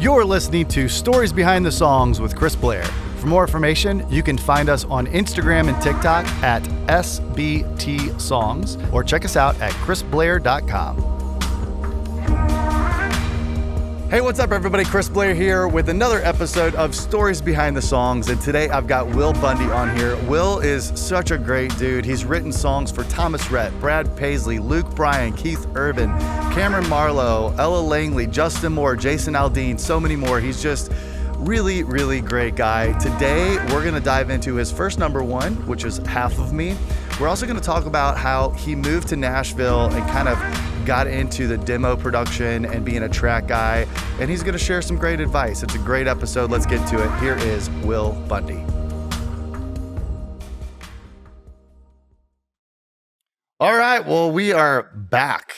You're listening to Stories Behind the Songs with Chris Blair. For more information, you can find us on Instagram and TikTok at SBT Songs, or check us out at chrisblair.com. Hey, what's up, everybody? Chris Blair here with another episode of Stories Behind the Songs, and today I've got Will Bundy on here. Will is such a great dude. He's written songs for Thomas Rhett, Brad Paisley, Luke Bryan, Keith Urban, Cameron Marlowe, Ella Langley, Justin Moore, Jason Aldean, so many more. He's just really, really great guy. Today, we're going to dive into his first number one, which is Half of Me. We're also going to talk about how he moved to Nashville and kind of got into the demo production and being a track guy, and he's going to share some great advice. It's a great episode. Let's get to it. Here is Will Bundy. All right, well, we are back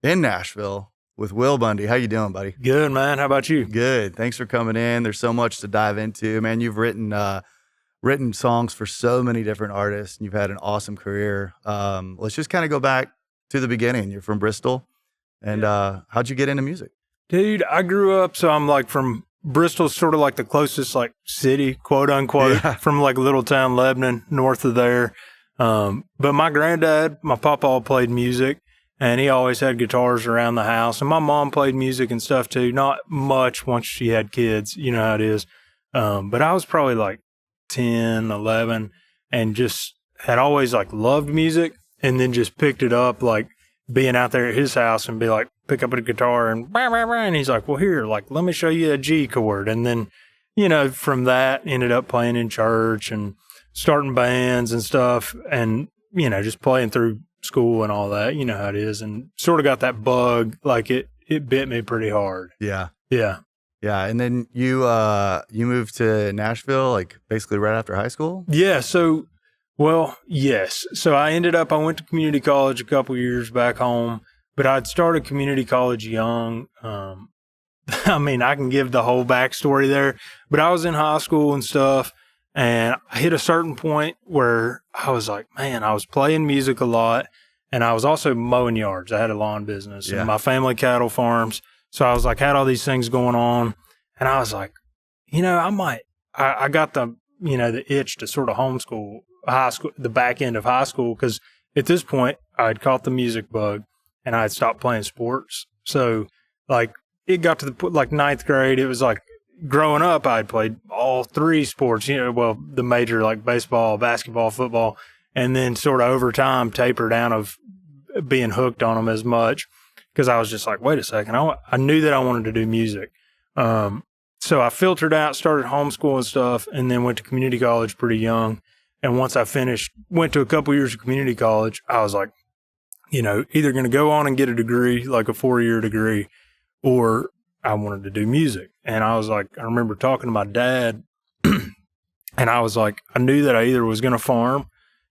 in Nashville with Will Bundy. How you doing, buddy? Good, man. How about you? Good. Thanks for coming in. There's so much to dive into. Man, you've written songs for so many different artists, and you've had an awesome career. Let's just kind of go back to the beginning. You're from Bristol, and how'd you get into music? Dude, I grew up, so I'm like from Bristol, sort of like the closest like city, quote unquote, from like a little town, Lebanon, north of there. But my granddad, my papa played music, and he always had guitars around the house. And my mom played music and stuff too, not much once she had kids, you know how it is. But I was probably like 10, 11, and just had always like loved music. And then just picked it up, like being out there at his house and be like, pick up a guitar and bah, bah, bah, and he's like, well, here, like, let me show you a G chord. And then, you know, from that ended up playing in church and starting bands and stuff and, you know, just playing through school and all that, you know how it is. And sort of got that bug, like it bit me pretty hard. Yeah. Yeah. Yeah. And then you moved to Nashville, like basically right after high school? Yeah. So, well, yes. So I went to community college a couple years back home, but I'd started community college young. I mean, I can give the whole backstory there, but I was in high school and stuff, and I hit a certain point where I was like, man, I was playing music a lot, and I was also mowing yards. I had a lawn business and my family cattle farms. So I was like, had all these things going on, and I was like, you know, I got the, you know, the itch to sort of homeschool high school, the back end of high school, because at this point I had caught the music bug and I had stopped playing sports. So like it got to the like ninth grade, it was like growing up I had played all three sports, you know, well, the major like baseball, basketball, football, and then sort of over time taper down of being hooked on them as much, because I was just like, wait a second, I knew that I wanted to do music. So I filtered out, started homeschool and stuff, and then went to community college pretty young. And once I finished, went to a couple years of community college, I was like, you know, either going to go on and get a degree, like a 4-year degree, or I wanted to do music. And I was like, I remember talking to my dad, and I was like, I knew that I either was going to farm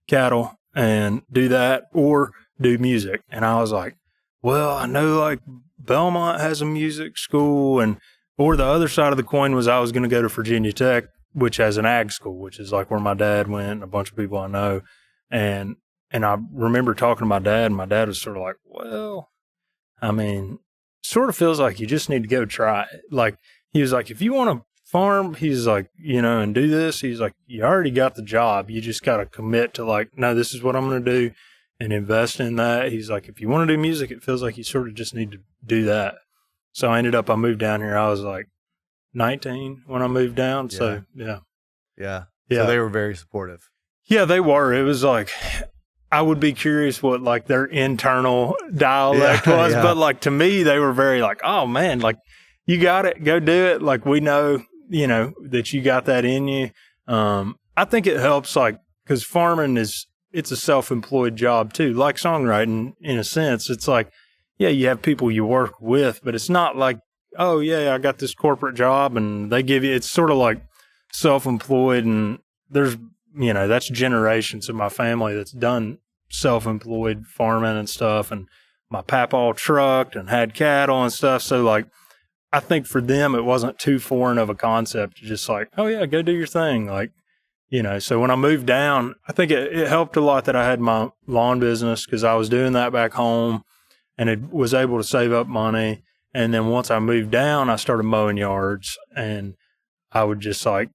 cattle and do that or do music. And I was like, well, I know like Belmont has a music school, or the other side of the coin was I was going to go to Virginia Tech, which has an ag school, which is like where my dad went and a bunch of people I know. And I remember talking to my dad, and my dad was sort of like, well, I mean, sort of feels like you just need to go try it. Like, he was like, if you want to farm, he's like, you know, and do this, he's like, you already got the job. You just got to commit to like, no, this is what I'm going to do and invest in that. He's like, if you want to do music, it feels like you sort of just need to do that. So I moved down here. I was like 19 when I moved down. So yeah. So they were very supportive. Yeah, they were. It was like, I would be curious what like their internal dialect was, but like to me, they were very like, oh man, like you got it, go do it. Like we know, you know, that you got that in you. I think it helps like, cause farming it's a self-employed job too, like songwriting in a sense. It's like, yeah, you have people you work with, but it's not like, oh yeah, I got this corporate job and they give you, it's sort of like self-employed, and there's, you know, that's generations of my family that's done self-employed farming and stuff. And my pap all trucked and had cattle and stuff. So like, I think for them, it wasn't too foreign of a concept to just like, oh yeah, go do your thing. Like, you know, so when I moved down, I think it helped a lot that I had my lawn business, because I was doing that back home and it was able to save up money. And then once I moved down, I started mowing yards, and I would just like,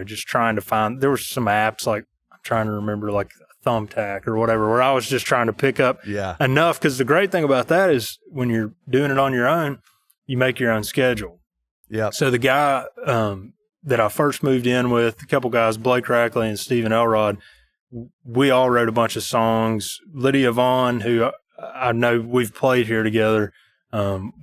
just trying to find, there were some apps, like I'm trying to remember, like Thumbtack or whatever, where I was just trying to pick up enough. Cause the great thing about that is when you're doing it on your own, you make your own schedule. Yeah. So the guy, that I first moved in with, a couple guys, Blake Rackley and Stephen Elrod, we all wrote a bunch of songs. Lydia Vaughn, who I know we've played here together,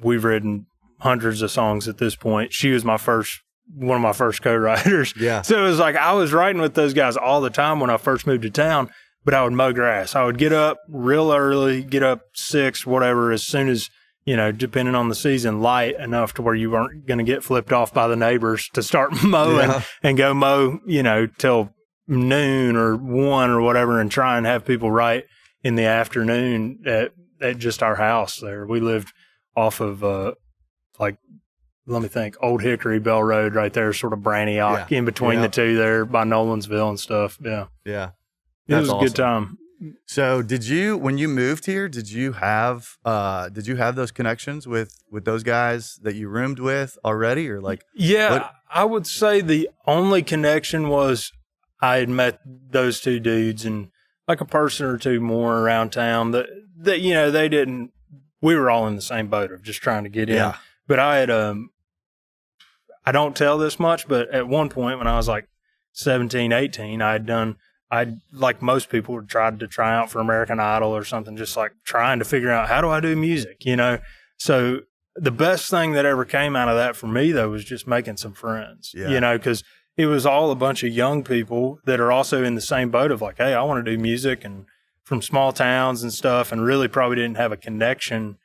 we've written hundreds of songs at this point. She was one of my first co-writers. Yeah. So it was like I was writing with those guys all the time when I first moved to town, but I would mow grass. I would get up real early, get up 6, whatever, as soon as, depending on the season, light enough to where you weren't going to get flipped off by the neighbors to start mowing and go mow, till noon or 1 or whatever, and try and have people write in the afternoon at just our house there. We lived off of, let me think, Old Hickory Bell Road right there, sort of Brantioch, in between the two there by Nolansville and stuff. Yeah. Yeah. It was a awesome. good time. So when you moved here, did you have those connections with those guys that you roomed with already, or like? Yeah, what? I would say the only connection was I had met those two dudes and like a person or two more around town that they didn't, we were all in the same boat of just trying to get in. Yeah. But I had, I don't tell this much, but at one point when I was like 17, 18, I'd like most people would try out for American Idol or something, just like trying to figure out, how do I do music, So the best thing that ever came out of that for me, though, was just making some friends, because it was all a bunch of young people that are also in the same boat of like, hey, I want to do music, and from small towns and stuff, and really probably didn't have a connection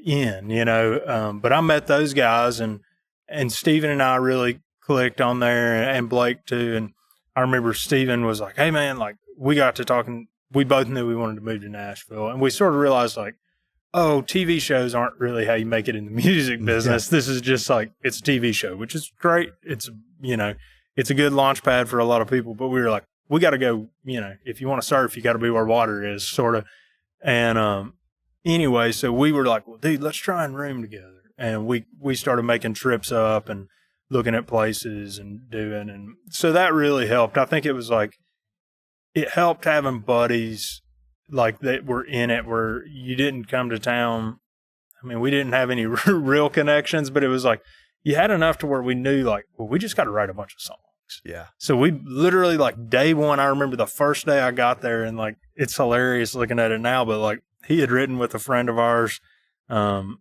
but I met those guys, and Steven and I really clicked on there, and Blake too. And I remember Steven was like, hey man, like we got to talking, we both knew we wanted to move to Nashville, and we sort of realized like, oh, TV shows aren't really how you make it in the music business. This is just like, it's a TV show, which is great. It's, it's a good launch pad for a lot of people, but we were like, we got to go, if you want to surf, you got to be where water is, sort of. And, anyway, so we were like, well, dude, let's try and room together. And we started making trips up and looking at places and doing. And so that really helped. I think it was like, it helped having buddies like that were in it, where you didn't come to town. I mean, we didn't have any real connections, but it was like, you had enough to where we knew like, well, we just got to write a bunch of songs. Yeah. So we literally, like, day one, I remember the first day I got there, and like, it's hilarious looking at it now, but like, he had written with a friend of ours, and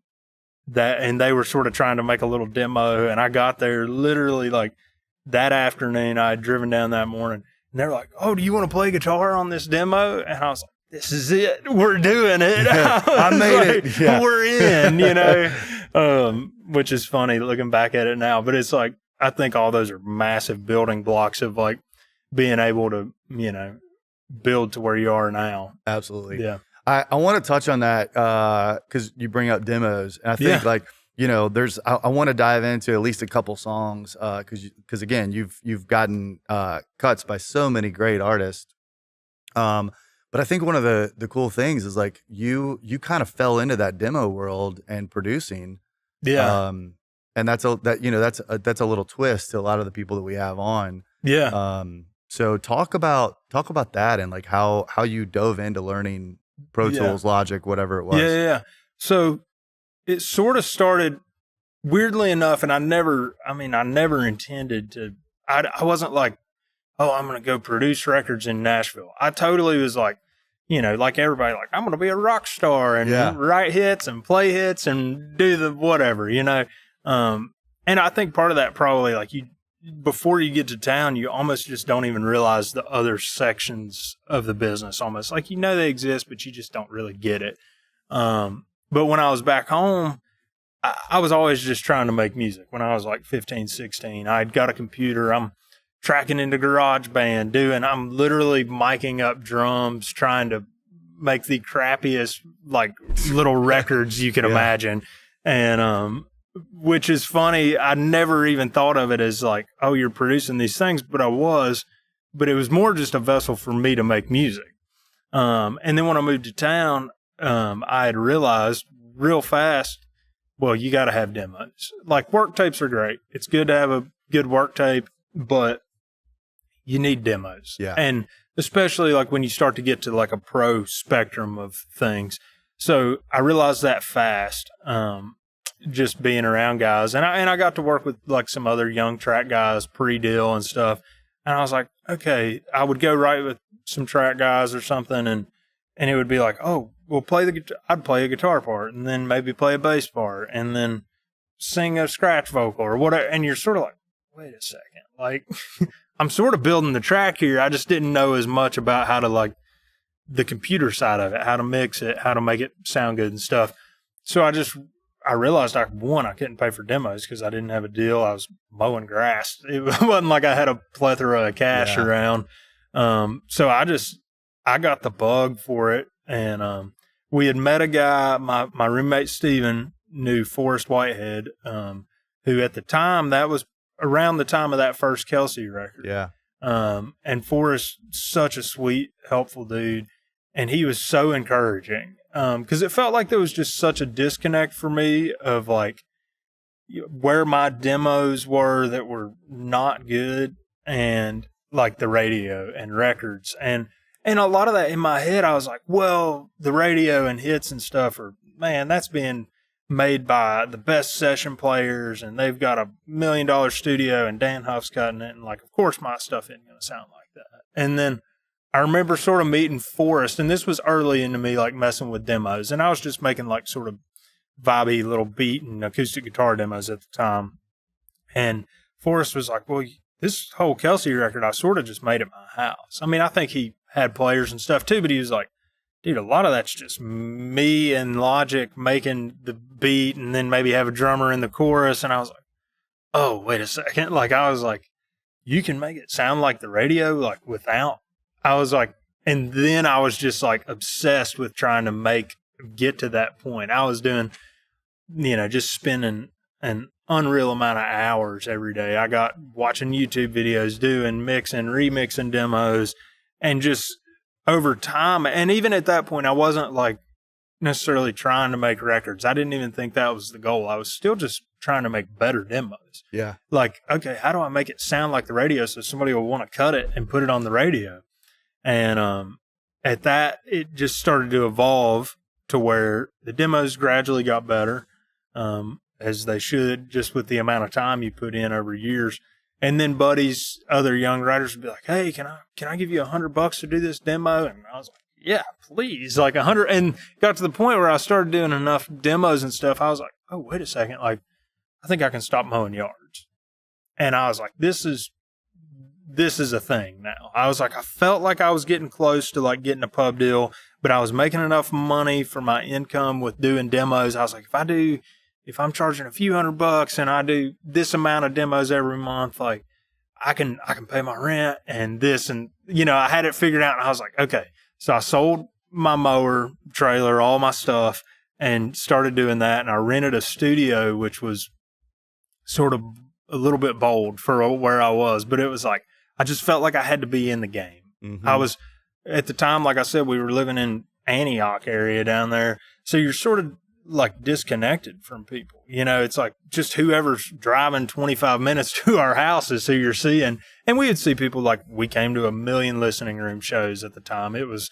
they were sort of trying to make a little demo, and I got there literally like that afternoon. I had driven down that morning, and they were like, oh, do you want to play guitar on this demo? And I was like, this is it. We're doing it. I made like, it. Yeah. We're in, which is funny looking back at it now, but it's like, I think all those are massive building blocks of like being able to, build to where you are now. Absolutely. Yeah. I want to touch on that because you bring up demos, and I think like, there's, I want to dive into at least a couple songs because again, you've gotten cuts by so many great artists. But I think one of the cool things is like you kind of fell into that demo world and producing. Yeah. And that's a little twist to a lot of the people that we have on. Yeah. So talk about that and like how you dove into learning Pro Tools, Logic, whatever it was. Yeah. So it sort of started weirdly enough, and I never intended to, I wasn't like, oh, I'm going to go produce records in Nashville. I totally was like, like everybody, like, I'm going to be a rock star and write hits and play hits and do the whatever, and I think part of that probably like before you get to town, you almost just don't even realize the other sections of the business, almost like, they exist, but you just don't really get it. But when I was back home, I was always just trying to make music. When I was like 15, 16, I'd got a computer. I'm tracking into GarageBand, I'm literally miking up drums, trying to make the crappiest like little records you can imagine. And, which is funny. I never even thought of it as like, oh, you're producing these things, but I was, but it was more just a vessel for me to make music. And then when I moved to town, I had realized real fast, well, you got to have demos. Like, work tapes are great. It's good to have a good work tape, but you need demos. Yeah. And especially like when you start to get to like a pro spectrum of things. So I realized that fast, just being around guys. And I got to work with like some other young track guys pre-deal and stuff. And I was like, okay, I would go write with some track guys or something, and it would be like, oh, we'll I'd play a guitar part, and then maybe play a bass part, and then sing a scratch vocal or whatever. And you're sort of like, wait a second, like I'm sort of building the track here. I just didn't know as much about how to like the computer side of it, how to mix it, how to make it sound good and stuff. So I realized I couldn't pay for demos because I didn't have a deal. I was mowing grass. It wasn't like I had a plethora of cash around. So I got the bug for it. And we had met a guy, my roommate Steven knew Forrest Whitehead, who at the time, that was around the time of that first Kelsey record. Yeah. And Forrest, such a sweet, helpful dude. And he was so encouraging. Because it felt like there was just such a disconnect for me of like where my demos were that were not good, and like the radio and records. And a lot of that in my head, I was like, well, the radio and hits and stuff that's being made by the best session players, and they've got $1 million studio, and Dan Huff's cutting it. And like, of course my stuff isn't going to sound like that. And then I remember sort of meeting Forrest, and this was early into me like messing with demos, and I was just making like sort of vibey little beat and acoustic guitar demos at the time. And Forrest was like, well, this whole Kelsey record, I sort of just made at my house. I mean, I think he had players and stuff too, but he was like, dude, a lot of that's just me and Logic making the beat, and then maybe have a drummer in the chorus. And I was like, oh, wait a second. Like, I was like, you can make it sound like the radio, like without. I was like, and then I was just like obsessed with trying to get to that point. I was doing, just spending an unreal amount of hours every day. I got watching YouTube videos, doing mixing, remixing demos, and just over time. And even at that point, I wasn't like necessarily trying to make records. I didn't even think that was the goal. I was still just trying to make better demos. Yeah. Like, okay, how do I make it sound like the radio so somebody will want to cut it and put it on the radio? And at that, it just started to evolve to where the demos gradually got better, as they should, just with the amount of time you put in over years. And then buddies, other young writers would be like, hey, can I give you $100 to do this demo? And I was like, yeah, please, like 100. And got to the point where I started doing enough demos and stuff. I was like, oh, wait a second. Like, I think I can stop mowing yards. And I was like, this is a thing now. I was like, I felt like I was getting close to like getting a pub deal, but I was making enough money for my income with doing demos. I was like, if I'm charging a few $100 and I do this amount of demos every month, like I can pay my rent and this, and I had it figured out, and I was like, okay. So I sold my mower trailer, all my stuff, and started doing that. And I rented a studio, which was sort of a little bit bold for where I was, but it was like, I just felt like I had to be in the game. Mm-hmm. I was, at the time, like I said, we were living in Antioch area down there. So you're sort of like disconnected from people. It's like just whoever's driving 25 minutes to our house is who you're seeing. And we would see people, like, we came to 1 million listening room shows at the time. It was,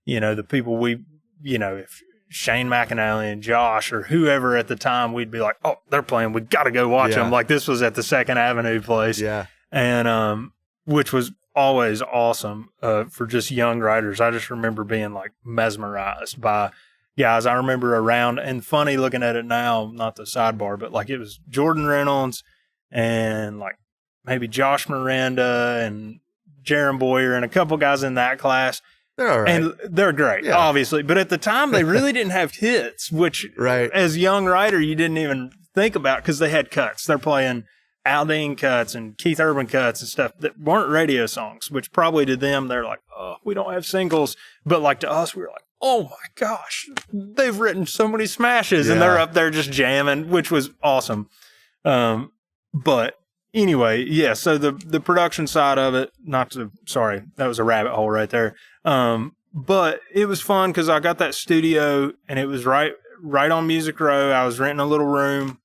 the people if Shane McAnally and Josh or whoever at the time, we'd be like, oh, they're playing. We got to go watch them. Like, this was at the 2nd Avenue place. Yeah. And, which was always awesome for just young writers. I just remember being like mesmerized by guys I remember around, and funny looking at it now, not the sidebar, but like it was Jordan Reynolds and like maybe Josh Miranda and Jaron Boyer and a couple guys in that class. They're all right. And they're great, obviously. But at the time, they really didn't have hits, which as a young writer, you didn't even think about because they had cuts. They're playing Aldine cuts and Keith Urban cuts and stuff that weren't radio songs, which probably to them, they're like, oh, we don't have singles. But like to us, we were like, oh my gosh, they've written so many smashes and they're up there just jamming, which was awesome. But anyway, so the production side of it, sorry, that was a rabbit hole right there. But it was fun because I got that studio and it was right right on Music Row. I was renting a little room,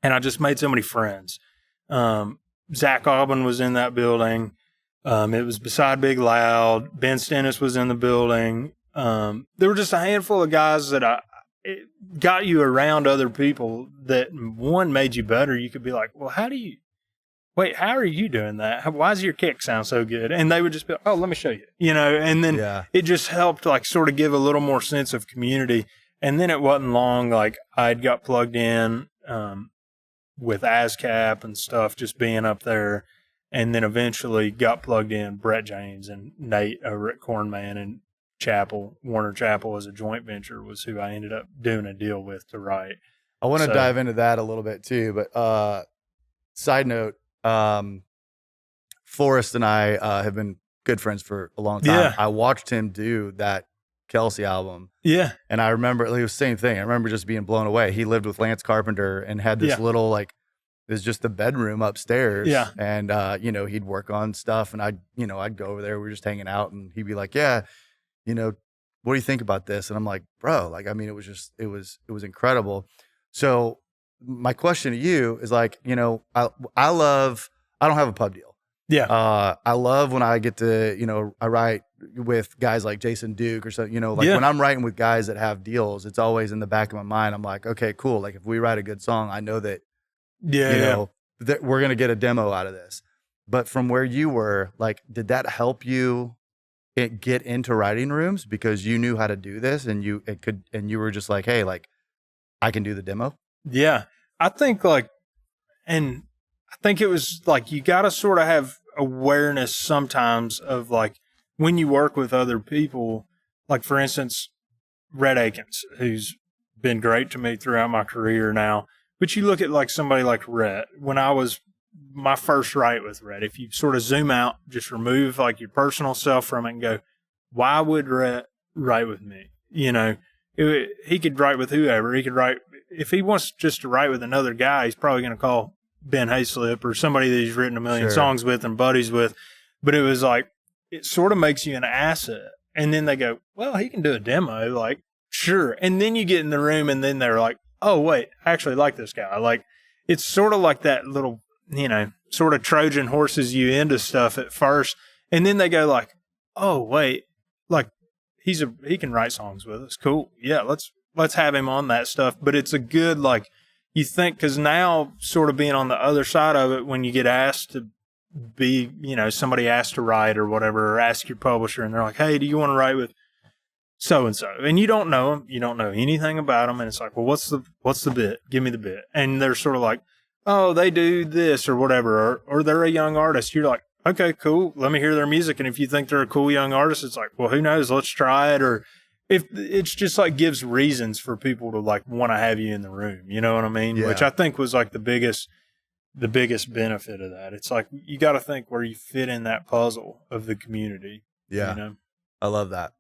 and I just made so many friends. Zach Aubin was in that building. It was beside Big Loud. Ben Stennis was in the building. There were just a handful of guys that it got you around other people that, one, made you better. You could be like, well, how are you doing that? Why does your kick sound so good? And they would just be like, oh, let me show you, and then it just helped like sort of give a little more sense of community. And then it wasn't long, like I'd got plugged in, with ASCAP and stuff, just being up there. And then eventually got plugged in Brett James and Nate over at Cornman and Warner Chapel as a joint venture was who I ended up doing a deal with to write. I want to dive into that a little bit too, but side note, Forrest and I have been good friends for a long time. Yeah. I watched him do that Kelsey album. Yeah. And I remember it was the same thing. I remember just being blown away. He lived with Lance Carpenter and had this little, like, there's just the bedroom upstairs. Yeah. And, he'd work on stuff and I'd go over there. We were just hanging out and he'd be like, yeah, what do you think about this? And I'm like, bro, like, I mean, it was incredible. So my question to you is like, I don't have a pub deal. Yeah. I love when I get to, I write with guys like Jason Duke or something, when I'm writing with guys that have deals, it's always in the back of my mind. I'm like, okay, cool. Like if we write a good song, I know that, that we're going to get a demo out of this. But from where you were, like, did that help you get into writing rooms because you knew how to do this and you were just like, hey, like I can do the demo? Yeah. I think it was like, you got to sort of have awareness sometimes of like when you work with other people, like for instance, Rhett Akins, who's been great to me throughout my career now. But you look at like somebody like Rhett, when I was my first write with Rhett, if you sort of zoom out, just remove like your personal self from it and go, why would Rhett write with me? He could write with whoever. He could write, if he wants just to write with another guy, he's probably going to call Ben Hayslip or somebody that he's written a million songs with and buddies with. But it was like, it sort of makes you an asset. And then they go, well, he can do a demo. Like, sure. And then you get in the room and then they're like, oh, wait, I actually like this guy. Like, it's sort of like that little, sort of Trojan horses you into stuff at first. And then they go like, oh, wait, like he can write songs with us. Cool. Yeah. Let's have him on that stuff. But it's a good, like, you think, cause now sort of being on the other side of it, when you get asked to be, somebody asked to write or whatever, or ask your publisher and they're like, hey, do you want to write with so-and-so? And you don't know them. You don't know anything about them. And it's like, well, what's the bit? Give me the bit. And they're sort of like, oh, they do this or whatever, or they're a young artist. You're like, okay, cool. Let me hear their music. And if you think they're a cool young artist, it's like, well, who knows? Let's try it. Or if it's just like gives reasons for people to like want to have you in the room. You know what I mean? Yeah. Which I think was like the biggest benefit of that. It's like, you got to think where you fit in that puzzle of the community. Yeah. I love that.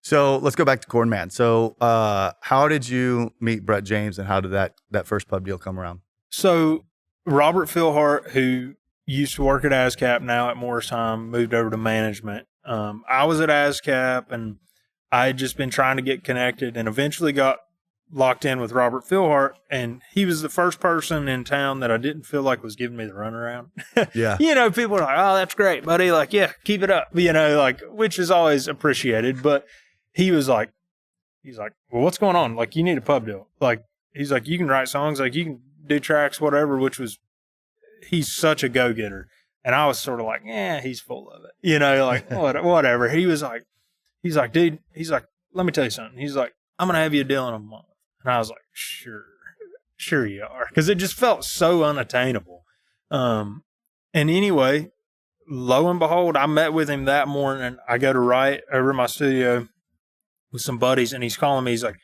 So let's go back to Cornman. So how did you meet Brett James and how did that first pub deal come around? So Robert Philhart, who used to work at ASCAP, now at Morrisheim, moved over to management. I was at ASCAP and I had just been trying to get connected and eventually got locked in with Robert Philhart. And he was the first person in town that I didn't feel like was giving me the runaround. Yeah. People are like, oh, that's great, buddy. Like, yeah, keep it up, like, which is always appreciated. But he's like, well, what's going on? Like, you need a pub deal. Like, he's like, you can write songs, like you can do tracks, whatever, he's such a go-getter. And I was sort of like, yeah, he's full of it, like whatever. He's like, dude, let me tell you something. He's like, I'm going to have you a deal in a month. And I was like, sure you are. Cause it just felt so unattainable. And anyway, lo and behold, I met with him that morning. I go to write over my studio with some buddies and he's calling me. He's like,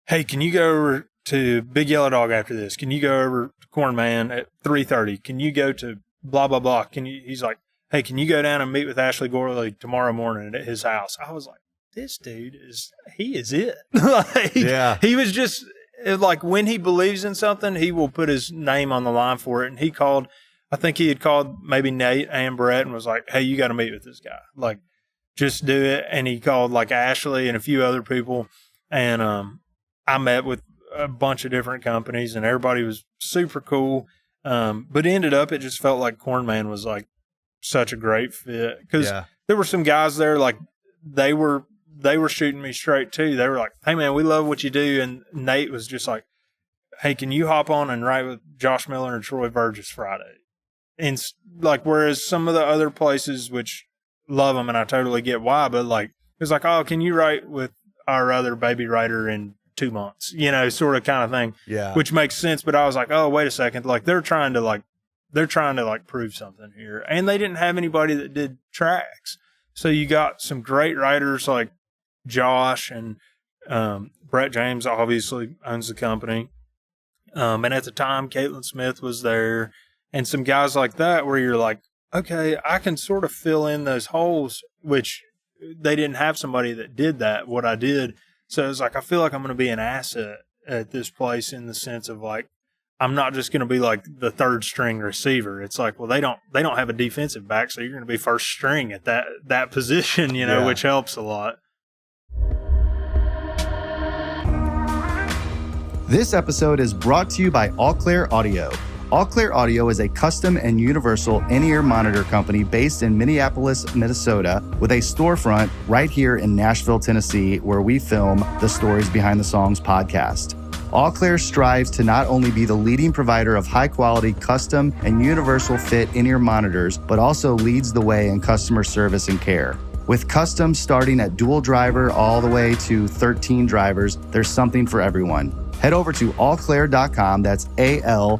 hey, can you go over to Big Yellow Dog after this? Can you go over to Cornman at 3:30? Can you go to blah, blah, blah? He's like, hey, can you go down and meet with Ashley Gorley tomorrow morning at his house? I was like, this dude he is it. He was just like, when he believes in something, he will put his name on the line for it. And I think he had called maybe Nate and Brett and was like, hey, you got to meet with this guy. Like, just do it. And he called like Ashley and a few other people. And, I met with a bunch of different companies and everybody was super cool. But ended up, it just felt like Cornman was like such a great fit because there were some guys there, like they were shooting me straight too. They were like, "Hey man, we love what you do." And Nate was just like, "Hey, can you hop on and write with Josh Miller and Troy Burgess Friday?" And like, whereas some of the other places, which love them and I totally get why, but like, it's like, "Oh, can you write with our other baby writer in 2 months?" You know, sort of kind of thing. Yeah. Which makes sense. But I was like, "Oh, wait a second. Like they're trying to prove something here." And they didn't have anybody that did tracks. So you got some great writers like Josh and Brett James obviously owns the company. And at the time, Caitlin Smith was there and some guys like that where you're like, okay, I can sort of fill in those holes, which they didn't have somebody that did that, what I did. So it's like, I feel like I'm going to be an asset at this place in the sense of like, I'm not just going to be like the third string receiver. It's like, well, they don't have a defensive back, so you're going to be first string at that position, you know, which helps a lot. This episode is brought to you by All Clear Audio. All Clear Audio is a custom and universal in-ear monitor company based in Minneapolis, Minnesota, with a storefront right here in Nashville, Tennessee, where we film the Stories Behind the Songs podcast. All Clear strives to not only be the leading provider of high-quality custom and universal fit in-ear monitors, but also leads the way in customer service and care. With custom starting at dual driver all the way to 13 drivers, there's something for everyone. Head over to allclair.com, that's ALCLAIR.com,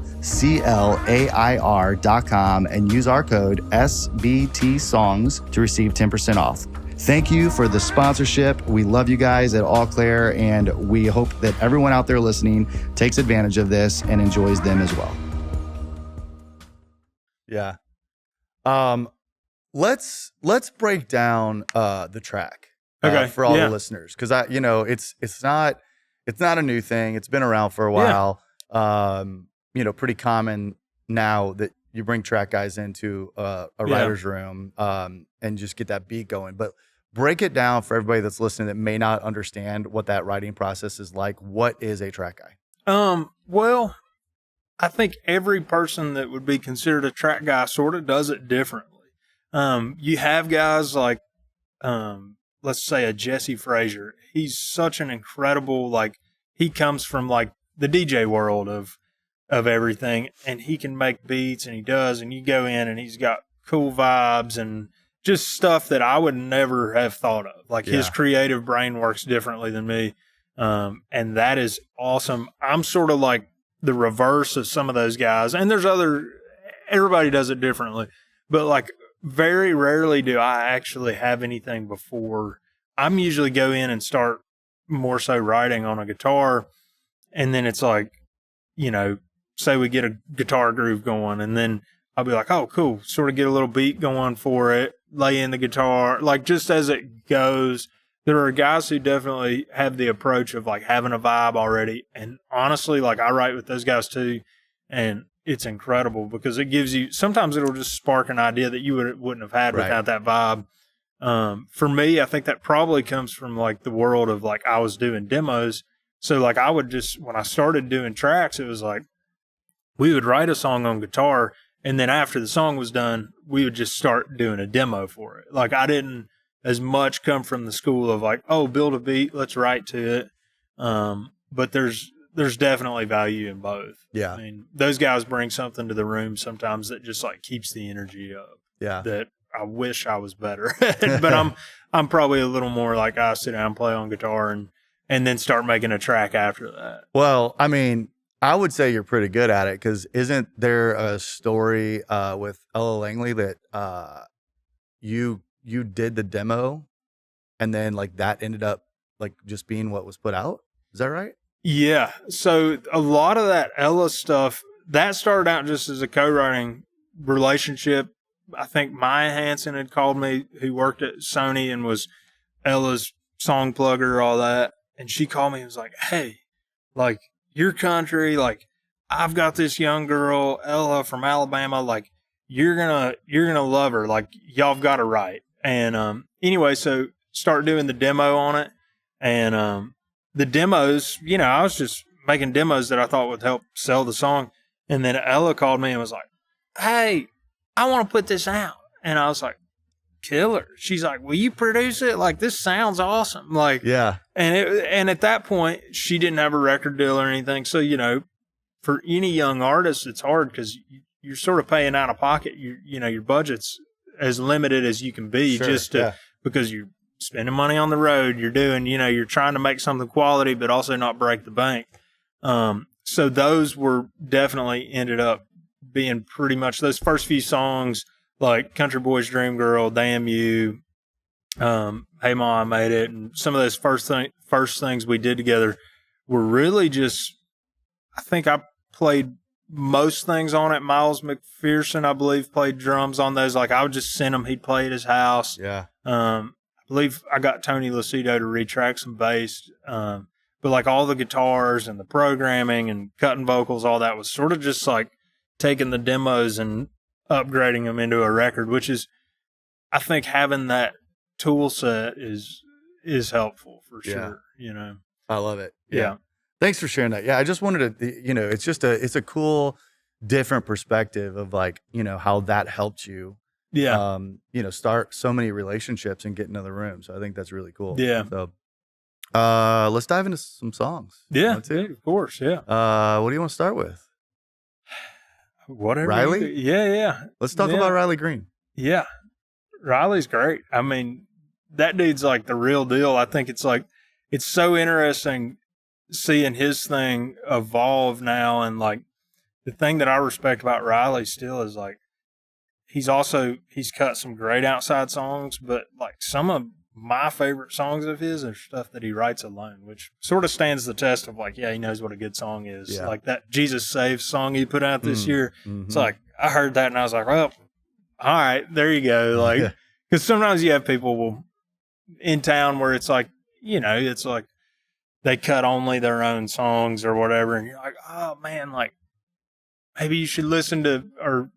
and use our code SBTSongs to receive 10% off. Thank you for the sponsorship. We love you guys at All Clear, and we hope that everyone out there listening takes advantage of this and enjoys them as well. Yeah. Let's break down the track for all the listeners, because it's not a new thing. It's been around for a while. Pretty common now that you bring track guys into a writer's room and just get that beat going. But break it down for everybody that's listening that may not understand what that writing process is like. What is a track guy? Well, I think every person that would be considered a track guy sort of does it differently. You have guys like, let's say a Jesse Frazier. He's such an incredible, like, he comes from like the DJ world of everything, and he can make beats, and he does, and you go in and he's got cool vibes and just stuff that I would never have thought of. Like his creative brain works differently than me. And that is awesome. I'm sort of like the reverse of some of those guys, and everybody does it differently, but like very rarely do I actually have anything before. I'm usually go in and start more so writing on a guitar, and then it's like, say we get a guitar groove going, and then I'll be like, oh, cool, sort of get a little beat going for it, lay in the guitar, like just as it goes. There are guys who definitely have the approach of like having a vibe already, and honestly, like I write with those guys too, and it's incredible because it gives you, sometimes it'll just spark an idea that you wouldn't have had without that vibe. For me, I think that probably comes from like the world of like I was doing demos. So like I would just, when I started doing tracks, it was like we would write a song on guitar, and then after the song was done, we would just start doing a demo for it. Like I didn't as much come from the school of like, oh, build a beat, let's write to it. But there's definitely value in both. Yeah. I mean, those guys bring something to the room sometimes that just like keeps the energy up. Yeah. That I wish I was better at. But I'm probably a little more like I sit down and play on guitar and then start making a track after that. Well, I mean, I would say you're pretty good at it, because isn't there a story with Ella Langley that you did the demo and then like that ended up like just being what was put out? Is that right? Yeah. So a lot of that Ella stuff, that started out just as a co-writing relationship. I think Maya Hansen had called me, who worked at Sony and was Ella's song plugger, all that. And she called me and was like, hey, like your country, like I've got this young girl, Ella from Alabama, like you're gonna love her. Like y'all got to write. And anyway, so start doing the demo on it. And the demos, I was just making demos that I thought would help sell the song. And then Ella called me and was like, hey, I want to put this out. And I was like, killer. She's like, will you produce it? Like, this sounds awesome. Like, yeah. And at that point, she didn't have a record deal or anything. So, for any young artist, it's hard because you're sort of paying out of pocket. Your budget's as limited as you can be, because you're spending money on the road. You're doing, you're trying to make something quality, but also not break the bank. So those were definitely ended up being pretty much those first few songs, like Country Boy's Dream Girl, Damn You, Hey Ma, I Made It, and some of those first things we did together were really just, I think I played most things on it. Miles McPherson, I believe, played drums on those. Like, I would just send him, he'd play at his house. Yeah. I believe I got Tony Lucido to retrack some bass. But like all the guitars and the programming and cutting vocals, all that was sort of just like taking the demos and upgrading them into a record, which is, I think, having that tool set is helpful for sure. I love it. Yeah. Thanks for sharing that. Yeah, I just wanted to, it's a cool, different perspective of like, how that helped you. Yeah. Start so many relationships and get into the room. So I think that's really cool. Yeah. So, let's dive into some songs. Yeah, of course. Yeah. What do you want to start with? Whatever. Riley? Yeah. Let's talk about Riley Green. Yeah. Riley's great. I mean, that dude's like the real deal. I think it's so interesting seeing his thing evolve now. And like the thing that I respect about Riley still is like, he's cut some great outside songs, but like some of my favorite songs of his are stuff that he writes alone, which sort of stands the test of like, yeah, he knows what a good song is. Yeah. Like that Jesus Saves song he put out this year. Mm-hmm. It's like, I heard that and I was like, well, all right, there you go. Like, because sometimes you have people in town where it's like, it's like they cut only their own songs or whatever. And you're like, oh man, like maybe you should listen to, or,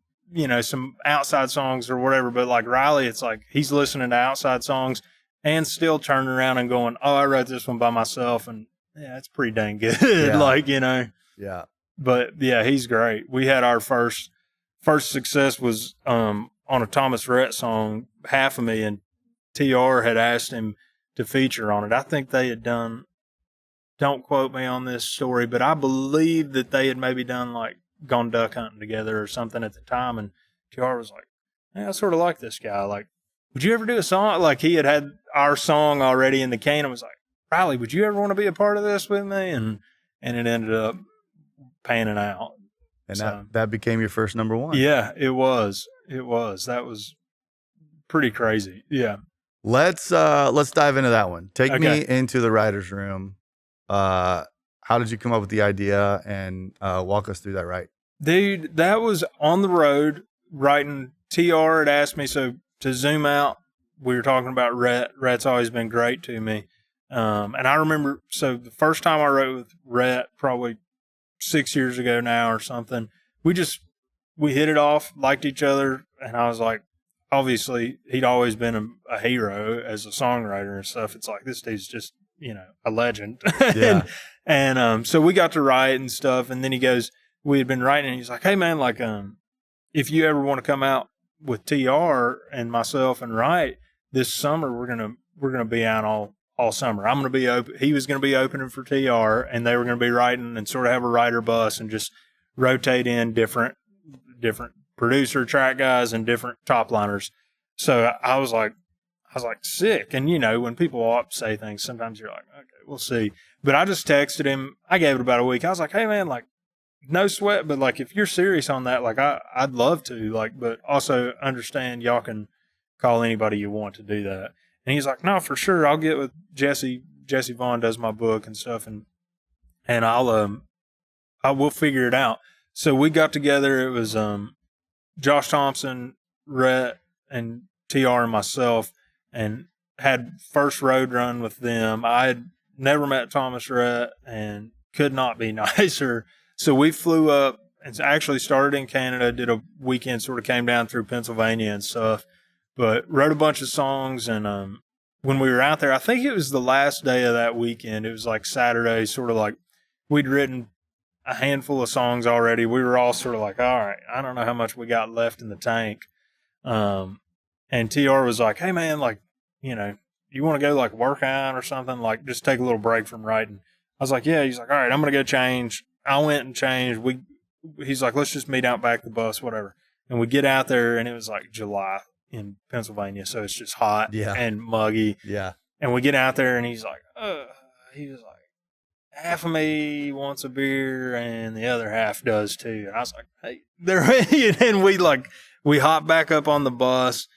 some outside songs or whatever. But like Riley, it's like he's listening to outside songs and still turning around and going, oh, I wrote this one by myself. And yeah, it's pretty dang good. Yeah. Yeah. But yeah, he's great. We had our first success was on a Thomas Rhett song, Half of Me, and TR had asked him to feature on it. I think they had done, don't quote me on this story, but I believe that they had maybe done like gone duck hunting together or something at the time. And TR was like, hey, I sort of like this guy. Like, would you ever do a song? Like he had our song already in the can and was like, Riley, would you ever want to be a part of this with me? And it ended up panning out. And that became your first number one. Yeah, it was. That was pretty crazy. Yeah. Let's dive into that one. Take me into the writer's room. How did you come up with the idea, and walk us through that, right? Dude, that was on the road writing. TR had asked me, so to zoom out, we were talking about Rhett. Rhett's always been great to me. And I remember, so the first time I wrote with Rhett, probably 6 years ago now or something, we hit it off, liked each other. And I was like, obviously he'd always been a hero as a songwriter and stuff. It's like, this dude's just, a legend. Yeah. and so we got to write and stuff. And then he goes, we had been writing and he's like, hey man, like, if you ever want to come out with TR and myself and write this summer, we're going to be out all summer. I'm going to be open. He was going to be opening for TR and they were going to be writing and sort of have a writer bus and just rotate in different producer track guys and different top liners. So I was like, sick. And when people say things, sometimes you're like, okay, we'll see. But I just texted him. I gave it about a week. I was like, hey man, like, no sweat, but like, if you're serious on that, like I'd love to, like, but also understand y'all can call anybody you want to do that. And he's like, no, for sure. I'll get with Jesse. Jesse Vaughn does my book and stuff. And we'll figure it out. So we got together. It was, Josh Thompson, Rhett, and TR and myself, and had first road run with them. I had never met Thomas Rhett and could not be nicer. So we flew up and actually started in Canada, did a weekend, sort of came down through Pennsylvania and stuff, but wrote a bunch of songs and when we were out there, I think it was the last day of that weekend. It was like Saturday, sort of like we'd written a handful of songs already. We were all sort of like, all right, I don't know how much we got left in the tank. And TR was like, hey man, like, you know, you want to go like work out or something? Like just take a little break from writing. I was like, yeah. He's like, all right, I'm going to go change. I went and changed. He's like, let's just meet out back the bus, whatever. And we get out there and it was like July in Pennsylvania. So it's just hot and muggy. Yeah. And we get out there and he's like, he was like, half of me wants a beer and the other half does too. And I was like, hey, there. And we hop back up on the bus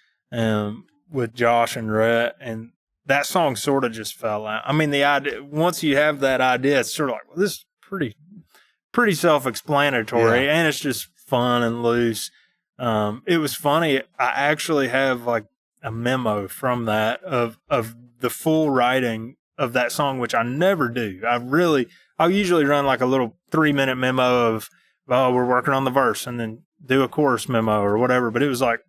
with Josh and Rhett, and that song sort of just fell out. I mean, the idea, once you have that idea, it's sort of like, well, this is pretty self-explanatory, and it's just fun and loose. It was funny. I actually have like a memo from that of the full writing of that song, which I never do. I'll usually run like a little 3-minute memo of, oh, we're working on the verse, and then do a chorus memo or whatever. But it was like,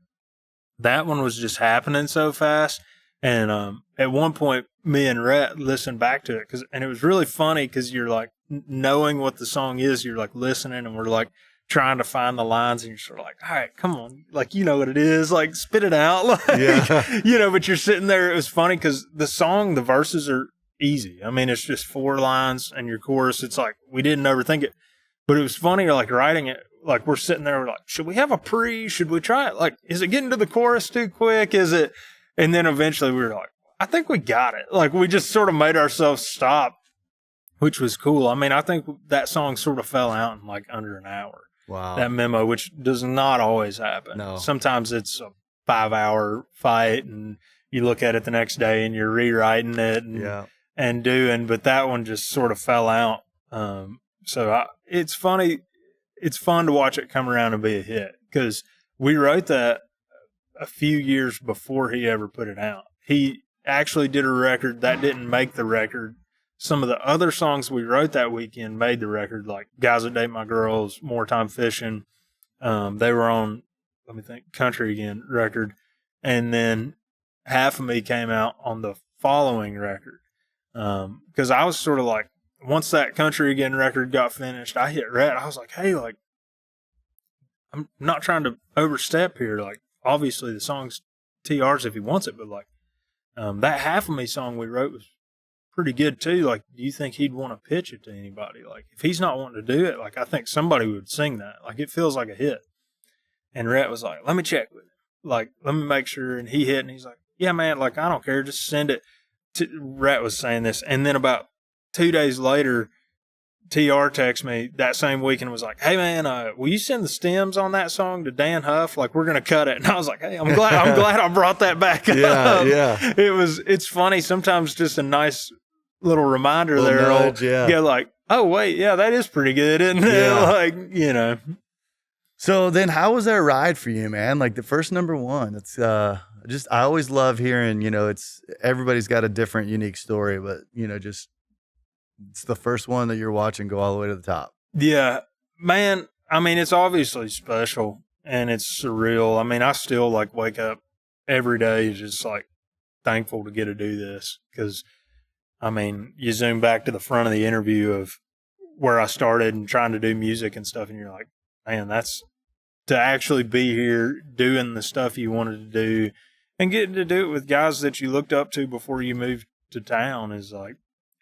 that one was just happening so fast. And at one point, me and Rhett listened back to it, and it was really funny because you're like, knowing what the song is, you're like listening, and we're like trying to find the lines, and you're sort of like, all right, come on, like, you know what it is, like spit it out, like, you know. But you're sitting there. It was funny because the verses are easy. I mean, it's just 4 lines, and your chorus, it's like, we didn't overthink it. But it was funny, like writing it, like we're sitting there, we're like, should we have a should we try it? Like, is it getting to the chorus too quick? Is it? And then eventually we were like, I think we got it. Like, we just sort of made ourselves stop, which was cool. I mean, I think that song sort of fell out in like under an hour. Wow. That memo, which does not always happen. No. Sometimes it's a 5-hour fight, and you look at it the next day and you're rewriting it and doing, but that one just sort of fell out. It's funny. It's fun to watch it come around and be a hit, because we wrote that a few years before he ever put it out. He actually did a record that didn't make the record. Some of the other songs we wrote that weekend made the record, like Guys That Date My Girls, More Time Fishing. They were on, let me think, Country Again record. And then Half of Me came out on the following record. Because I was sort of like, once that Country Again record got finished, I hit Rhett. I was like, hey, like, I'm not trying to overstep here. Like, obviously the song's TR's if he wants it, but like, that Half of Me song we wrote was pretty good too. Like, do you think he'd want to pitch it to anybody? Like, if he's not wanting to do it, like, I think somebody would sing that. Like, it feels like a hit. And Rhett was like, let me check with him. Like, let me make sure. And he hit, and he's like, yeah, man, like, I don't care. Just send it. Rhett was saying this. And then about 2 days later, TR texted me that same week and was like, hey man, will you send the stems on that song to Dan Huff? Like, we're going to cut it. And I was like, hey, I'm glad I brought that back up. Yeah. It's funny. Sometimes just a nice little reminder there. Nudge, Go like, oh wait, yeah, that is pretty good, isn't it? Yeah. Like, you know. So then how was that ride for you, man? Like the first number one, it's I always love hearing, you know, everybody's got a different unique story, but you know, it's the first one that you're watching go all the way to the top. Yeah, man. I mean, it's obviously special and it's surreal. I mean, I still like wake up every day just like thankful to get to do this, because I mean, you zoom back to the front of the interview of where I started and trying to do music and stuff, and you're like, man, that's to actually be here doing the stuff you wanted to do and getting to do it with guys that you looked up to before you moved to town is like,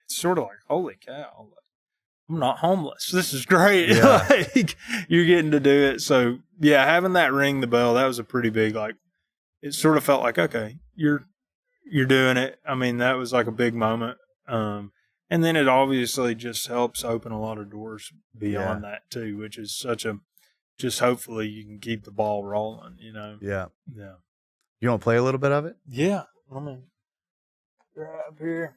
it's sort of like, holy cow, I'm not homeless. This is great. Yeah. Like, you're getting to do it. So yeah, having that ring the bell, that was a pretty big, like, it sort of felt like, okay, you're doing it. I mean, that was like a big moment. And then it obviously just helps open a lot of doors beyond that too, which is just hopefully you can keep the ball rolling, you know? Yeah. Yeah. You want to play a little bit of it? Yeah. Let me grab here.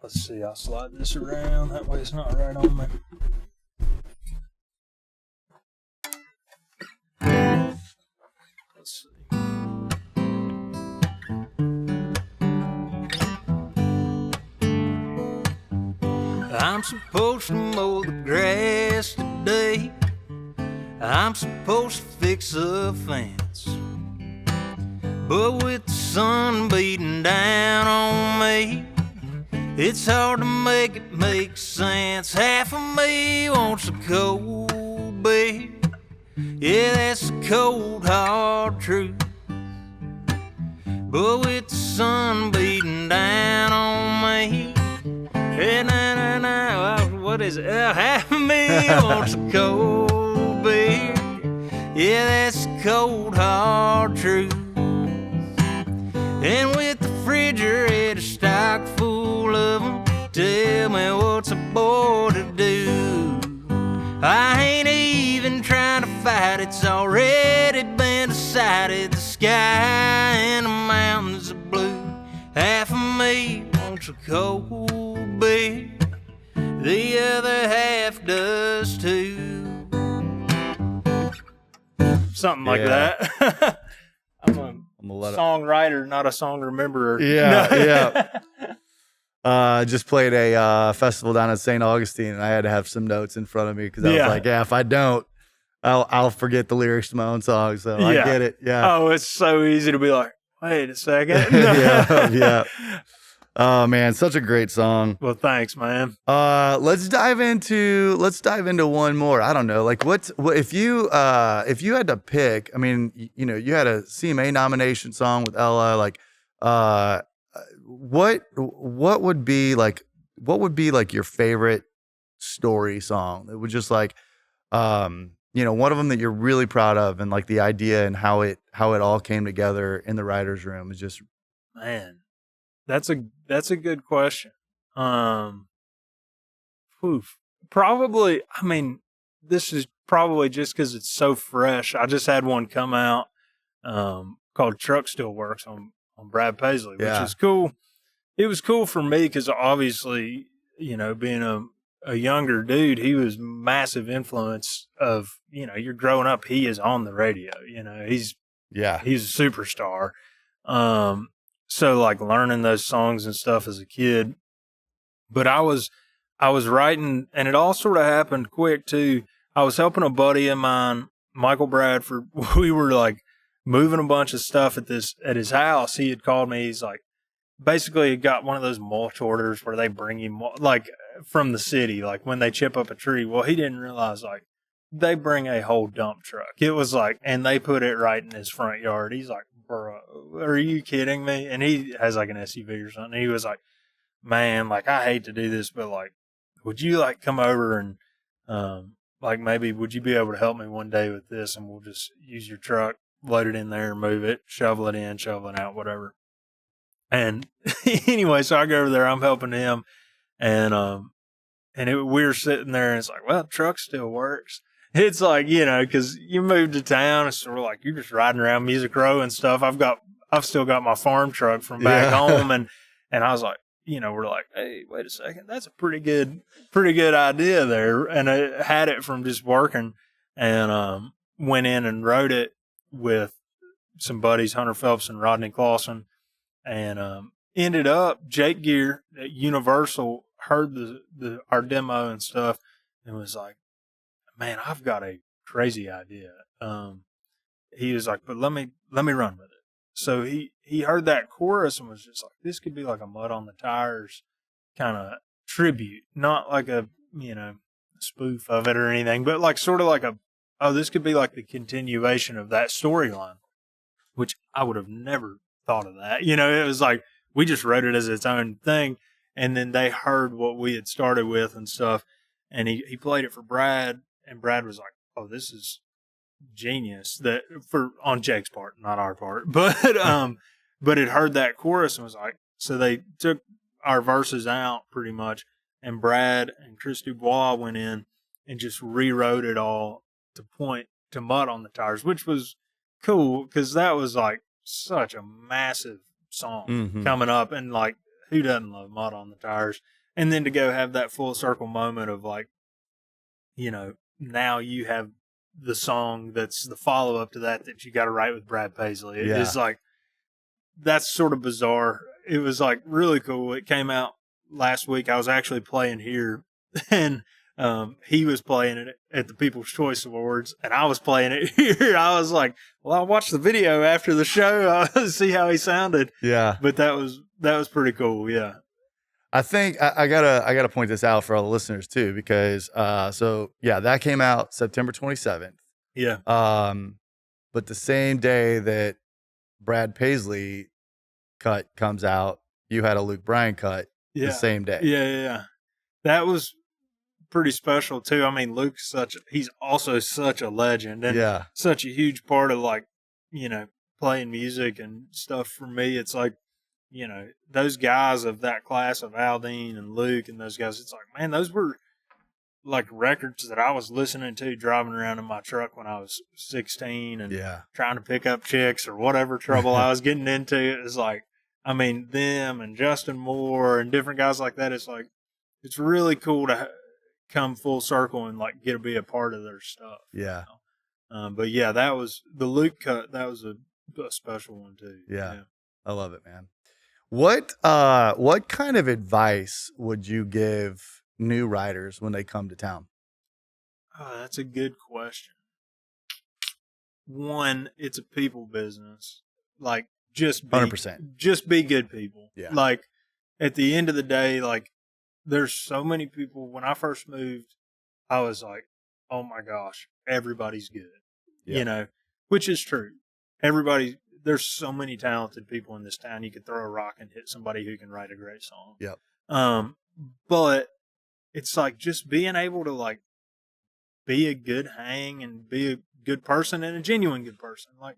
Let's see. I'll slide this around. That way it's not right on me. Let's see. I'm supposed to mow the grass today. I'm supposed to fix a fence. But with the sun beating down on me, it's hard to make it make sense. Half of me wants a cold beer. Yeah, that's the cold hard truth. But with the sun beating down on me, what is it? Half of me wants a cold beer. Yeah, that's the cold hard truth. And with the refrigerator stock full of them, tell me what's a boy to do? I ain't even trying to fight, it's already been decided. The sky and the mountains are blue. Half of me wants a cold beer, the other half does too. Something like that. I'm a songwriter, not a song rememberer. Yeah. Just played a festival down at St. Augustine, and I had to have some notes in front of me because I was like, if I don't, I'll forget the lyrics to my own song. So I get it. Yeah. Oh, it's so easy to be like, wait a second. Yeah. Oh man, such a great song. Well, thanks, man. Let's dive into one more. I don't know, like what if you had to pick? I mean, you know, you had a CMA nomination song with Ella. Like, what would be like your favorite story song? It would just like, you know, one of them that you're really proud of, and like the idea and how it all came together in the writer's room is just, man. That's a good question. Probably, I mean, this is probably just because it's so fresh. I just had one come out called Truck Still Works on Brad Paisley, which is cool. It was cool for me because obviously, you know, being a younger dude, he was massive influence of, you know, you're growing up, he is on the radio, you know, he's a superstar. So like learning those songs and stuff as a kid, but I was writing, and it all sort of happened quick too. I was helping a buddy of mine, Michael Bradford. We were like moving a bunch of stuff at his house. He had called me. He's like, basically he got one of those mulch orders where they bring you like from the city, like when they chip up a tree. Well, he didn't realize like they bring a whole dump truck. It was like, and they put it right in his front yard. He's like, bro, are you kidding me? And he has like an SUV or something. He was like, man, like I hate to do this, but like, would you like come over and like maybe would you be able to help me one day with this, and we'll just use your truck, load it in there, move it, shovel it in, shovel it out, whatever. And anyway, so I go over there, I'm helping him, and we're sitting there, and it's like, well, the truck still works. It's like, you know, because you moved to town, it's sort of like you're just riding around Music Row and stuff. I've still got my farm truck from back home, and I was like, you know, we're like, hey, wait a second, that's a pretty good idea there, and I had it from just working, and went in and wrote it with some buddies, Hunter Phelps and Rodney Clausen, and ended up Jake Gear at Universal heard our demo and stuff, and was like, man, I've got a crazy idea. He was like, but let me run with it. So he heard that chorus and was just like, this could be like a Mud on the Tires kind of tribute, not like a, you know, spoof of it or anything, but like sort of like this could be like the continuation of that storyline, which I would have never thought of that. You know, it was like, we just wrote it as its own thing. And then they heard what we had started with and stuff. And he played it for Brad. And Brad was like, "Oh, this is genius." That on Jake's part, not our part, but it heard that chorus and was like, so they took our verses out pretty much, and Brad and Chris Dubois went in and just rewrote it all to point to Mud on the Tires, which was cool because that was like such a massive song coming up, and like who doesn't love Mud on the Tires? And then to go have that full circle moment of like, you know, now you have the song that's the follow-up to that you got to write with Brad Paisley. It is like, that's sort of bizarre. It was like really cool. It came out last week. I was actually playing here, and He was playing it at the People's Choice Awards, and I was playing it here. I was like, well, I'll watch the video after the show. I'll see how he sounded. Yeah. But that was pretty cool. Yeah. I think I gotta point this out for all the listeners too, because that came out September 27th. Yeah. But the same day that Brad Paisley cut comes out, you had a Luke Bryan cut the same day. Yeah. That was pretty special too. I mean, Luke's he's also such a legend and such a huge part of like, playing music and stuff for me. It's like, those guys of that class of Aldine and Luke and those guys, it's like, man, those were like records that I was listening to driving around in my truck when I was 16 and trying to pick up chicks or whatever trouble I was getting into. It was like, I mean, them and Justin Moore and different guys like that. It's like, it's really cool to come full circle and like get to be a part of their stuff. Yeah. But yeah, that was the Luke cut. That was a special one too. Yeah. I love it, man. What kind of advice would you give new writers when they come to town? Oh, that's a good question. One, it's a people business. Like, just be 100%. Just be good people. Yeah. Like, at the end of the day, like, there's so many people. When I first moved, I was like, oh my gosh, everybody's good. Which is true. There's so many talented people in this town. You could throw a rock and hit somebody who can write a great song. Yep. But it's like just being able to like be a good hang and be a good person and a genuine good person. Like,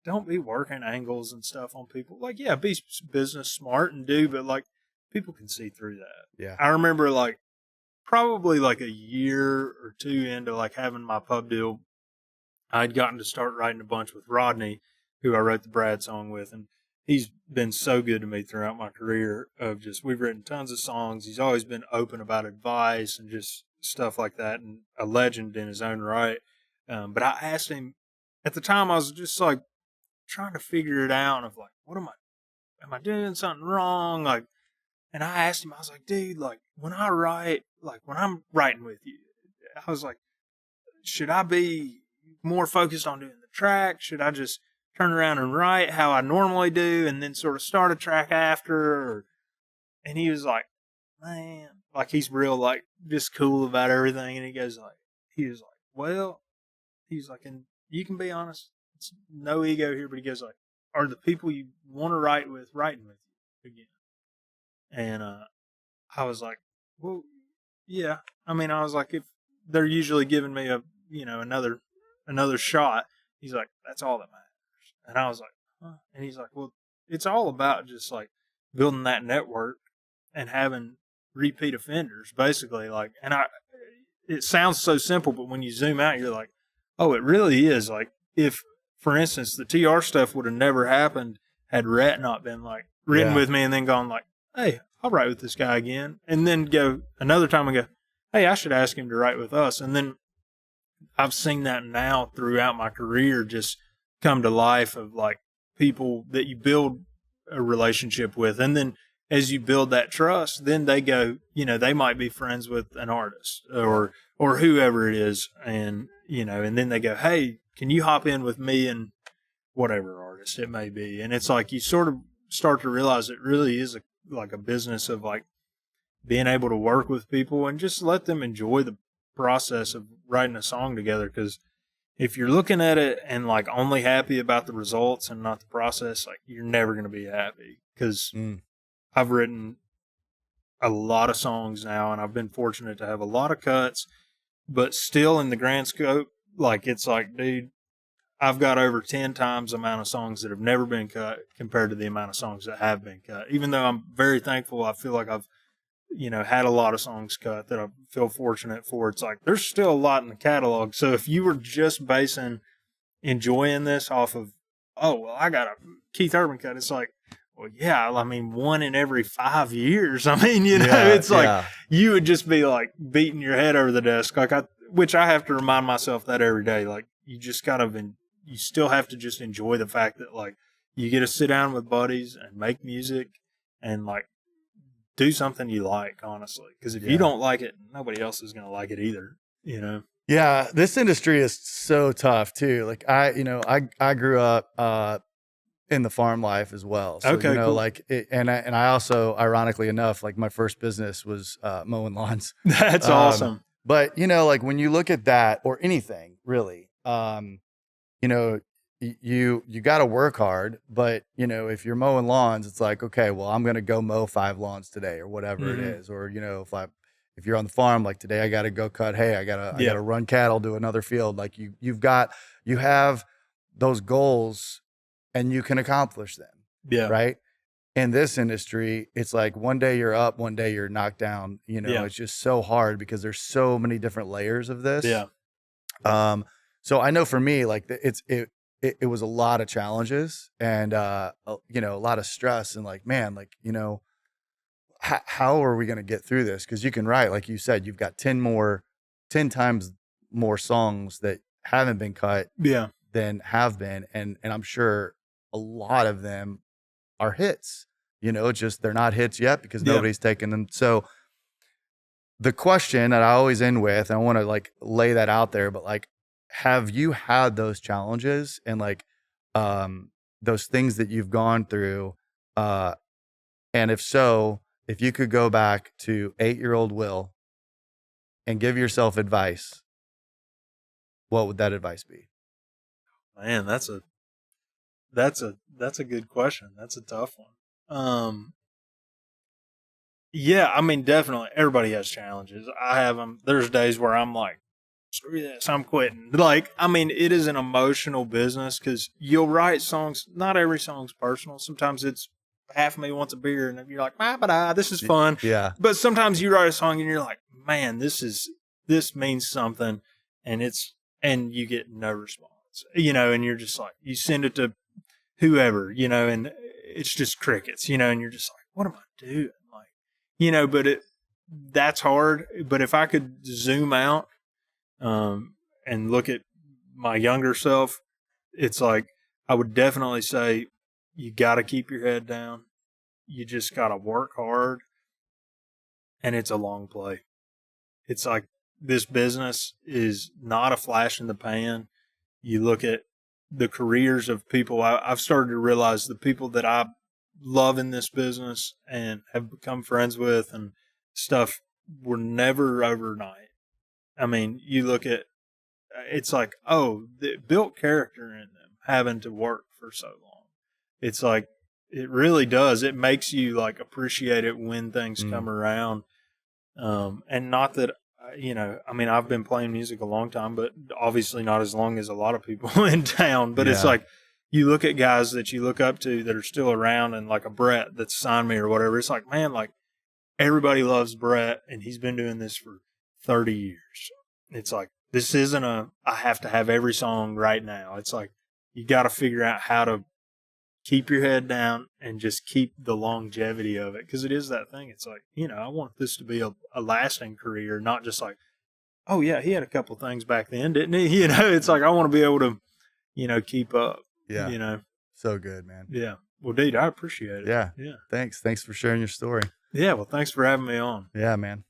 don't be working angles and stuff on people. Like, yeah, be business smart and but like people can see through that. Yeah. I remember like probably like a year or two into like having my pub deal, I'd gotten to start writing a bunch with Rodney, who I wrote the Brad song with, and he's been so good to me throughout my career we've written tons of songs. He's always been open about advice and just stuff like that, and a legend in his own right. But I asked him, at the time I was just like trying to figure it out of like, am I doing something wrong? Like, and I asked him, I was like, dude, like when I write, like when I'm writing with you, I was like, should I be more focused on doing the track? Should I just turn around and write how I normally do and then sort of start a track after? And he was like, man, like he's real, like just cool about everything. And he was like, well, he's like, and you can be honest, it's no ego here, but he goes like, are the people you want to write with writing with you again? And I was like, well, yeah. I mean, I was like, if they're usually giving me another shot, he's like, that's all that matters. And I was like, huh? And he's like, well, it's all about just like building that network and having repeat offenders, basically. Like, and it sounds so simple, but when you zoom out, you're like, oh, it really is. Like, if, for instance, the TR stuff would have never happened had Rhett not been like written with me and then gone like, hey, I'll write with this guy again. And then go another time and go, hey, I should ask him to write with us. And then I've seen that now throughout my career just come to life of like people that you build a relationship with. And then as you build that trust, then they go, they might be friends with an artist or whoever it is. And, and then they go, hey, can you hop in with me and whatever artist it may be? And it's like you sort of start to realize it really is like a business of like being able to work with people and just let them enjoy the process of writing a song together. Because if you're looking at it and like only happy about the results and not the process, like you're never going to be happy. Because I've written a lot of songs now and I've been fortunate to have a lot of cuts, but still in the grand scope, like it's like, dude, I've got over 10 times the amount of songs that have never been cut compared to the amount of songs that have been cut. Even though I'm very thankful, I feel like I've, had a lot of songs cut that I feel fortunate for. It's like, there's still a lot in the catalog. So if you were just enjoying this off of, oh, well, I got a Keith Urban cut, it's like, well, yeah, I mean, 1 in every 5 years. I mean, it's like you would just be like beating your head over the desk. Like which I have to remind myself that every day. Like you just you still have to just enjoy the fact that like you get to sit down with buddies and make music and like do something you like, honestly. Because if you don't like it, nobody else is going to like it either, you know? Yeah, this industry is so tough too. Like I grew up in the farm life as well. So, Okay, cool. like, and I also, ironically enough, like my first business was mowing lawns. That's awesome. But like when you look at that or anything really, you got to work hard. But if you're mowing lawns, it's like, okay, well, I'm gonna go mow 5 lawns today or whatever it is. Or if you're on the farm, like today, I got to go cut hay. I gotta run cattle to another field. Like you have those goals. And you can accomplish them. Yeah. Right. In this industry, it's like one day you're up, one day you're knocked down. It's just so hard because there's so many different layers of this. Yeah. So I know for me, like it was a lot of challenges and a lot of stress and like, man, like, how are we going to get through this? Because you can write, like you said, you've got 10 times more songs that haven't been cut. Yeah. Than have been, and I'm sure a lot of them are hits. Just they're not hits yet because nobody's taken them. So the question that I always end with, and I want to like lay that out there, but like, have you had those challenges and like those things that you've gone through? And if so, if you could go back to 8-year-old Will and give yourself advice, what would that advice be? Man, that's a good question. That's a tough one. Yeah, I mean, definitely everybody has challenges. I have them. There's days where I'm like, screw this, I'm quitting. Like, I mean, it is an emotional business because you'll write songs. Not every song's personal. Sometimes it's half of me wants a beer and you're like, this is fun. Yeah. But sometimes you write a song and you're like, man, this means something. And you get no response. And you're just like, you send it to whoever, and it's just crickets, and you're just like, what am I doing? Like, but that's hard. But if I could zoom out, and look at my younger self, it's like, I would definitely say you got to keep your head down. You just got to work hard. And it's a long play. It's like, this business is not a flash in the pan. You look at the careers of people. I've started to realize the people that I love in this business and have become friends with and stuff were never overnight. I mean, you look at, it's like, it built character in them having to work for so long. It's like, it really does. It makes you like appreciate it when things come around. And not that, I mean, I've been playing music a long time, but obviously not as long as a lot of people in town. But it's like, you look at guys that you look up to that are still around and like a Brett that's signed me or whatever. It's like, man, like everybody loves Brett and he's been doing this for 30 years. It's like, this isn't I have to have every song right now. It's like, you got to figure out how to keep your head down and just keep the longevity of it. Cause it is that thing. It's like, I want this to be a lasting career, not just like, oh yeah, he had a couple things back then, didn't he? It's like, I want to be able to, keep up. Yeah. So good, man. Yeah. Well, dude, I appreciate it. Yeah. Yeah. Thanks for sharing your story. Yeah. Well, thanks for having me on. Yeah, man.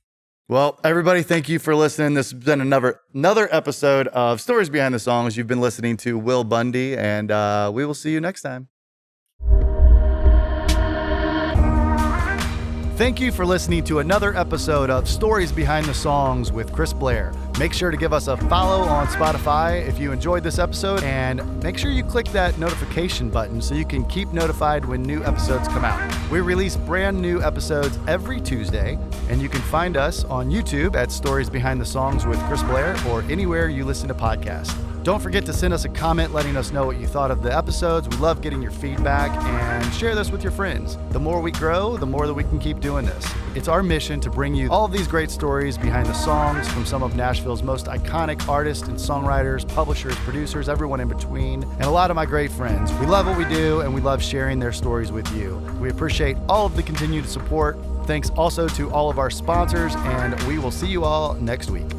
Well, everybody, thank you for listening. This has been another episode of Stories Behind the Songs. You've been listening to Will Bundy, and we will see you next time. Thank you for listening to another episode of Stories Behind the Songs with Chris Blair. Make sure to give us a follow on Spotify if you enjoyed this episode, and make sure you click that notification button so you can keep notified when new episodes come out. We release brand new episodes every Tuesday, and you can find us on YouTube at Stories Behind the Songs with Chris Blair or anywhere you listen to podcasts. Don't forget to send us a comment letting us know what you thought of the episodes. We love getting your feedback, and share this with your friends. The more we grow, the more that we can keep doing this. It's our mission to bring you all of these great stories behind the songs from some of Nashville's most iconic artists and songwriters, publishers, producers, everyone in between, and a lot of my great friends. We love what we do, and we love sharing their stories with you. We appreciate all of the continued support. Thanks also to all of our sponsors, and we will see you all next week.